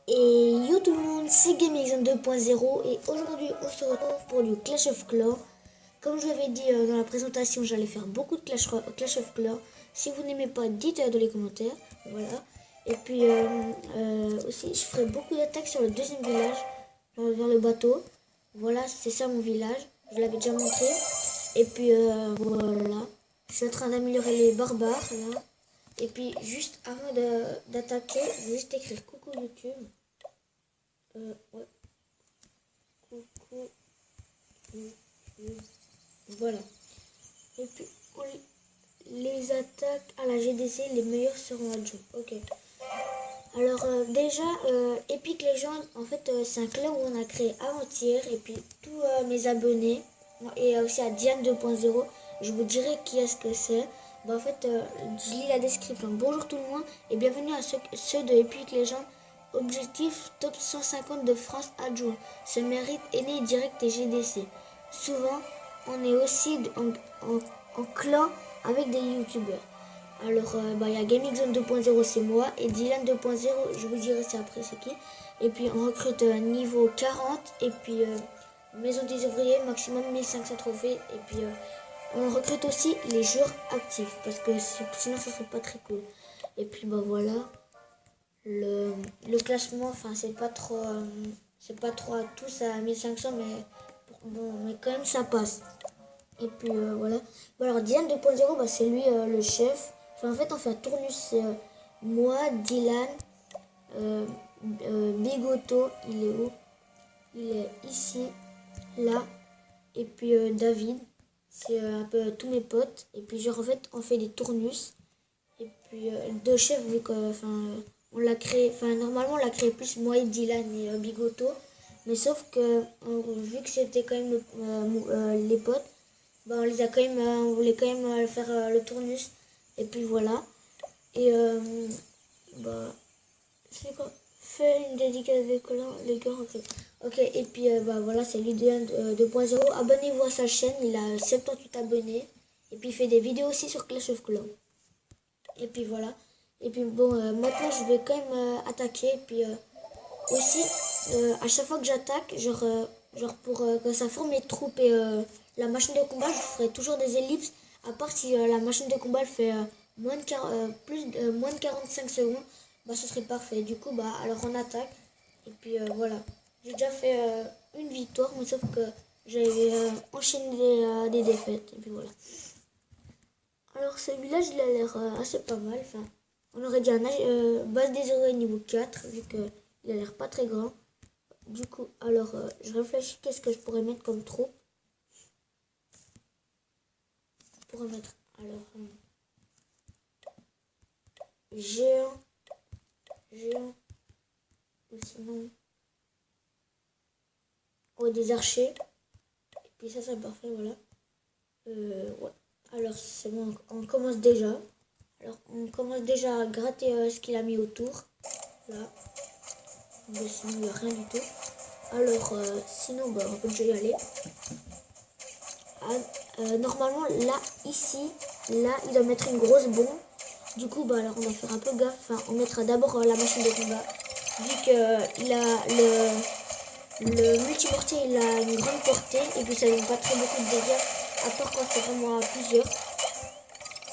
Et yo tout le monde, c'est GameXen 2.0 et aujourd'hui on se retrouve pour du Clash of Clans. Comme je vous avais dit dans la présentation, j'allais faire beaucoup de Clash of Clans. Si vous n'aimez pas, dites-le dans les commentaires. Voilà. Et puis aussi, je ferai beaucoup d'attaques sur le deuxième village, vers le bateau. Voilà, c'est ça mon village. Je l'avais déjà montré. Et puis voilà. Je suis en train d'améliorer les barbares là. Et puis juste avant d'attaquer, je vais juste écrire coucou YouTube. Ouais. Coucou YouTube. Voilà. Et puis les attaques à la GDC, les meilleurs seront adjoints. Ok. Alors déjà, Epic Legends, en fait c'est un clan où on a créé avant-hier. Et puis tous mes abonnés, et aussi à Diane 2.0, je vous dirai qui est-ce que c'est. En fait, je lis la description. Bonjour tout le monde et bienvenue à ceux de Epic Legends. Objectif top 150 de France adjoint. Ce mérite est né direct et GDC. Souvent, on est aussi en clan avec des youtubeurs. Alors, il y a GameXen 2.0, c'est moi. Et Dylan 2.0, je vous dirai c'est après c'est qui. Et puis, on recrute niveau 40. Et puis, maison des ouvriers, maximum 1500 trophées. Et puis, on recrute aussi les joueurs actifs. Parce que sinon, ça serait pas très cool. Et puis, voilà. Le classement, enfin, c'est pas trop à tous à 1500. Mais bon, mais quand même, ça passe. Et puis voilà. Bon, alors Diane 2.0, c'est lui le chef. Enfin, en fait, on fait un tournus. C'est moi, Dylan, Bigoto, il est où? Il est ici, là. Et puis David, c'est un peu tous mes potes. Et puis genre en fait, on fait des tournus. Et puis deux chefs, vu que on l'a créé. Enfin, normalement, on l'a créé plus moi et Dylan et Bigoto. Mais sauf que vu que c'était quand même les potes. On les a quand même, on voulait quand même faire le tournus. Et puis voilà. Et c'est quoi? Fais une dédicace des collants, les gars. Ok. Ok. Et puis voilà, c'est l'idéal 2.0. Abonnez-vous à sa chaîne. Il a 78 abonnés. Et puis il fait des vidéos aussi sur Clash of Clans. Et puis voilà. Et puis bon, maintenant je vais quand même attaquer. Et puis aussi, à chaque fois que j'attaque, genre pour que ça forme mes troupes et la machine de combat, je ferai toujours des ellipses. À part si la machine de combat elle fait moins de 45 secondes, ce serait parfait. Du coup, alors on attaque. Et puis voilà. J'ai déjà fait une victoire, mais sauf que j'avais enchaîné des défaites. Et puis voilà. Alors ce village, il a l'air assez pas mal. Enfin, on aurait dit un base des oreilles niveau 4, vu que il a l'air pas très grand. Du coup, alors, je réfléchis qu'est-ce que je pourrais mettre comme troupe. Je pourrais mettre, alors, géant, ou sinon, des archers. Et puis ça, c'est parfait, voilà. Ouais. Alors, c'est bon, on commence déjà. Alors, on commence déjà à gratter ce qu'il a mis autour. Là. Mais sinon, il n'y a rien du tout. Alors, sinon, on peut déjà y aller. Normalement, là, ici, là, il doit mettre une grosse bombe. Du coup, alors, on va faire un peu gaffe. Enfin, on mettra d'abord la machine de combat. Vu que il a le multimortier, il a une grande portée. Et puis, ça donne pas très beaucoup de dégâts. À part quand c'est vraiment à plusieurs.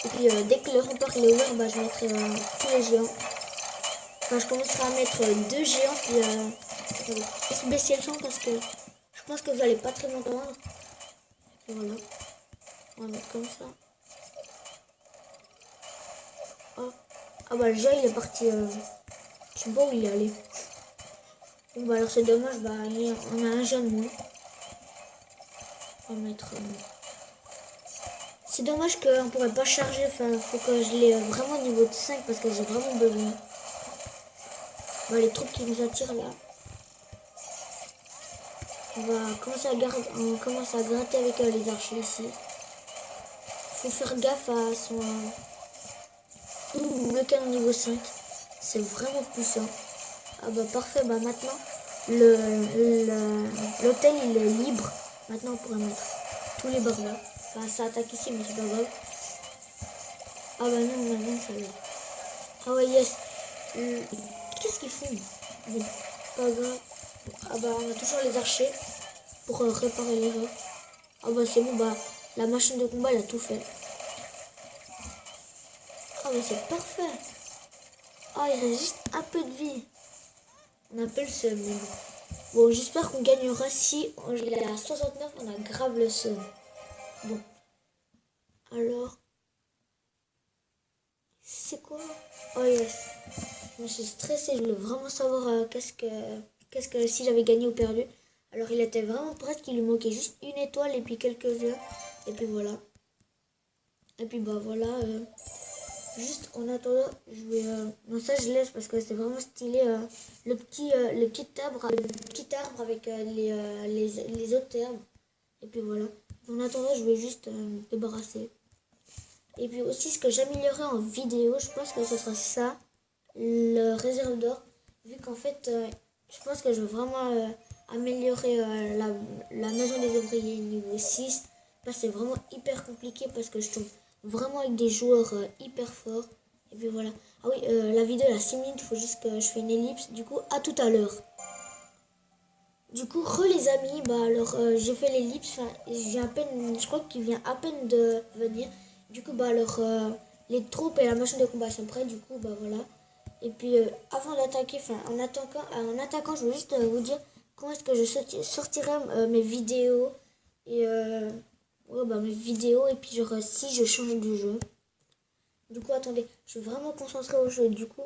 Et puis, dès que le rempart il est ouvert, je mettrai tous les géants. Enfin, je commencerai à mettre deux géants. Puis, je vais baisser le son parce que je pense que vous n'allez pas très m'entendre. Voilà. On va mettre comme ça. Oh. Ah le géant il est parti. Je sais pas où il est allé. Bon alors c'est dommage, on a un géant de moins. On va mettre. C'est dommage qu'on pourrait pas charger. Enfin, faut que je l'ai vraiment au niveau de 5 parce que j'ai vraiment besoin. Les troupes qui nous attirent là. On va commencer à gratter avec les archers ici. Faut faire gaffe à son le canon niveau 5. C'est vraiment puissant. Ah parfait, maintenant l'hôtel il est libre. Maintenant on pourrait mettre tous les barbares. Enfin ça attaque ici mais c'est pas grave. Ah non, ça va. Ah ouais yes. Qu'est-ce qu'ils font? Mais pas grave. Ah bah on a toujours les archers pour réparer les œufs. Ah bah c'est bon, bah la machine de combat elle a tout fait. Ah bah c'est parfait. Ah il reste juste un peu de vie. On appelle ce mais bon. Bon j'espère qu'on gagnera si on est à 69, on a grave le seum. Bon. Alors. C'est quoi? Oh yes. Je me suis stressée, je voulais vraiment savoir qu'est-ce que si j'avais gagné ou perdu. Alors il était vraiment presque, il lui manquait juste une étoile et puis quelques heures. Et puis voilà. Et puis bah voilà. Juste en attendant, je vais. Non ça je laisse parce que c'est vraiment stylé. Le petit arbre avec les autres herbes. Et puis voilà. En attendant, je vais juste me débarrasser. Et puis aussi ce que j'améliorerai en vidéo, je pense que ce sera ça. Le réserve d'or, vu qu'en fait, je pense que je veux vraiment améliorer la maison des ouvriers niveau 6. Là, c'est vraiment hyper compliqué parce que je tombe vraiment avec des joueurs hyper forts. Et puis voilà. Ah oui, la vidéo elle a 6 minutes, il faut juste que je fais une ellipse. Du coup, à tout à l'heure. Du coup, les amis, bah alors j'ai fait l'ellipse, j'ai à peine, je crois qu'il vient à peine de venir. Du coup, bah alors les troupes et la machine de combat sont prêtes, du coup, bah voilà. Et puis avant d'attaquer, en attaquant, je veux juste vous dire comment est-ce que je sortirai mes vidéos et ouais, bah, mes vidéos et puis genre si je change de jeu. Du coup, attendez, je suis vraiment concentré au jeu. Du coup,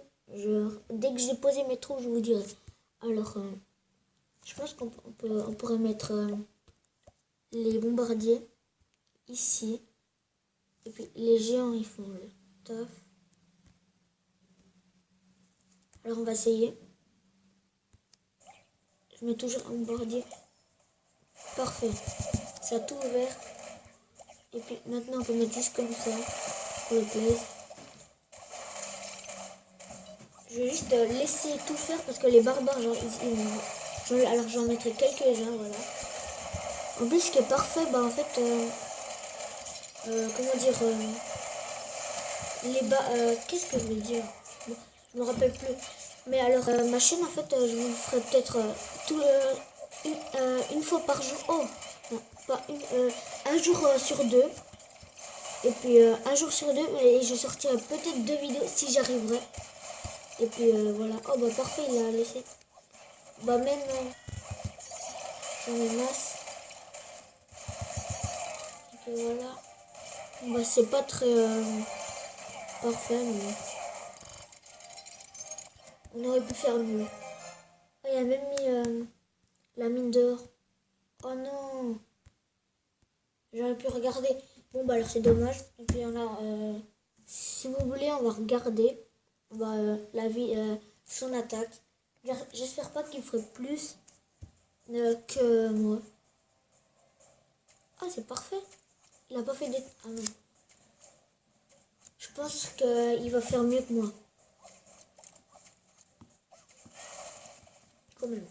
dès que j'ai posé mes troupes, je vous dirai. Alors, je pense on pourrait mettre les bombardiers ici. Et puis les géants, ils font le taf. Alors, on va essayer. Je mets toujours un bombardier. Parfait. Ça a tout ouvert. Et puis maintenant, on peut mettre juste comme ça pour le plaise. Je vais juste laisser tout faire parce que les barbares, alors j'en mettrai quelques-uns, voilà. En plus, ce qui est parfait, bah en fait, comment dire, qu'est-ce que je veux dire? Bon, je me rappelle plus. Mais alors, ma chaîne, en fait, je vous ferai peut-être une fois par jour. Oh, non, pas un jour sur deux. Et puis un jour sur deux, et je sortirai peut-être 2 vidéos si j'arriverai. Et puis voilà. Oh bah parfait, il a laissé. Bah même j'en ai masse. Et puis voilà. Bah c'est pas très parfait, mais on aurait pu faire mieux. Oh, il a même mis la mine d'or. Oh non, j'aurais pu regarder. Bon bah alors c'est dommage. Et puis on a, si vous voulez, on va regarder bah, son attaque. J'espère pas qu'il ferait plus que moi. Ah c'est parfait. Il a pas fait des... Ah non. Je pense qu'il va faire mieux que moi. Quand même.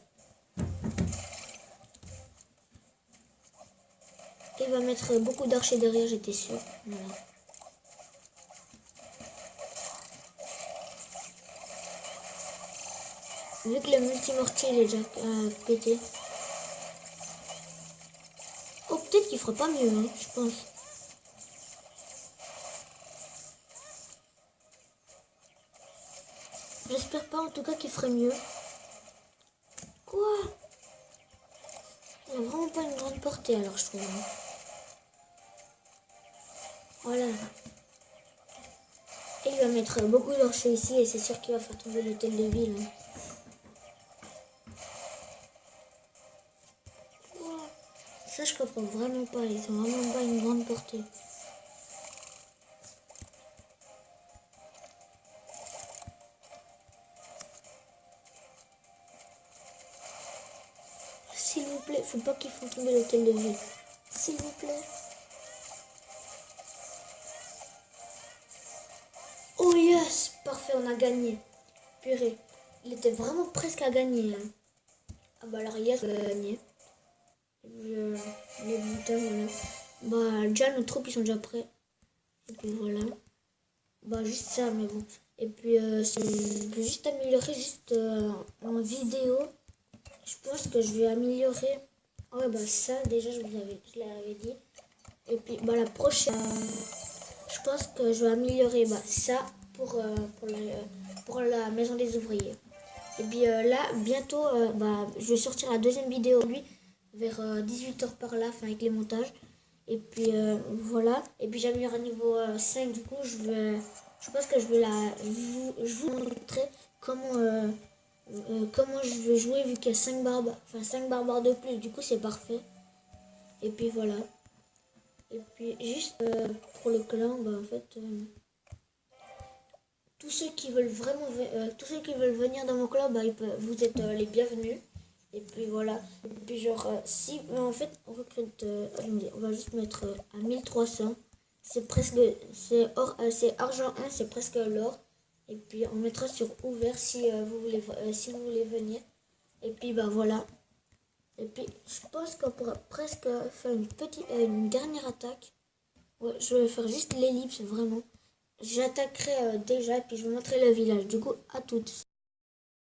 Il va mettre beaucoup d'archers derrière, j'étais sûre. Voilà. Vu que le multimortier il est déjà pété. Oh, peut-être qu'il fera pas mieux, hein, je pense. J'espère pas en tout cas qu'il ferait mieux. Quoi? Il n'a vraiment pas une grande portée alors je trouve. Voilà. Et il va mettre beaucoup d'archers ici et c'est sûr qu'il va faire tomber l'hôtel de ville. Hein. Ça je comprends vraiment pas, ils ont vraiment pas une grande portée. S'il vous plaît, faut pas qu'ils font tomber l'hôtel de ville. S'il vous plaît. Oh yes, parfait, on a gagné. Purée, il était vraiment presque à gagner. Hein. Ah bah alors yes, on a gagné. Les butins, voilà. Bah déjà nos troupes ils sont déjà prêts. Et puis voilà. Bah juste ça, mais bon. Et puis je vais juste améliorer juste en vidéo. Je pense que je vais améliorer. Ouais bah ça déjà je l'avais dit. Et puis bah la prochaine, je pense que je vais améliorer bah, ça pour la maison des ouvriers. Et puis là bientôt bah, je vais sortir la deuxième vidéo lui vers 18h par là, enfin avec les montages. Et puis voilà. Et puis j'améliore à niveau 5 du coup je pense que je vais je vous montrer comment je vais jouer vu qu'il y a 5 barbares, enfin 5 barbares de plus, du coup c'est parfait. Et puis voilà. Et puis juste pour le clan, bah en fait tous ceux qui veulent tous ceux qui veulent venir dans mon clan, bah vous êtes les bienvenus. Et puis voilà. Et puis genre si en fait on recrute, on va juste mettre à 1300. C'est presque c'est argent 1, c'est presque l'or. Et puis on mettra sur ouvert si si vous voulez venir. Et puis bah voilà. Et puis je pense qu'on pourra presque faire une dernière attaque. Ouais, je vais faire juste l'ellipse vraiment. J'attaquerai déjà et puis je vous montrerai le village. Du coup, à toutes.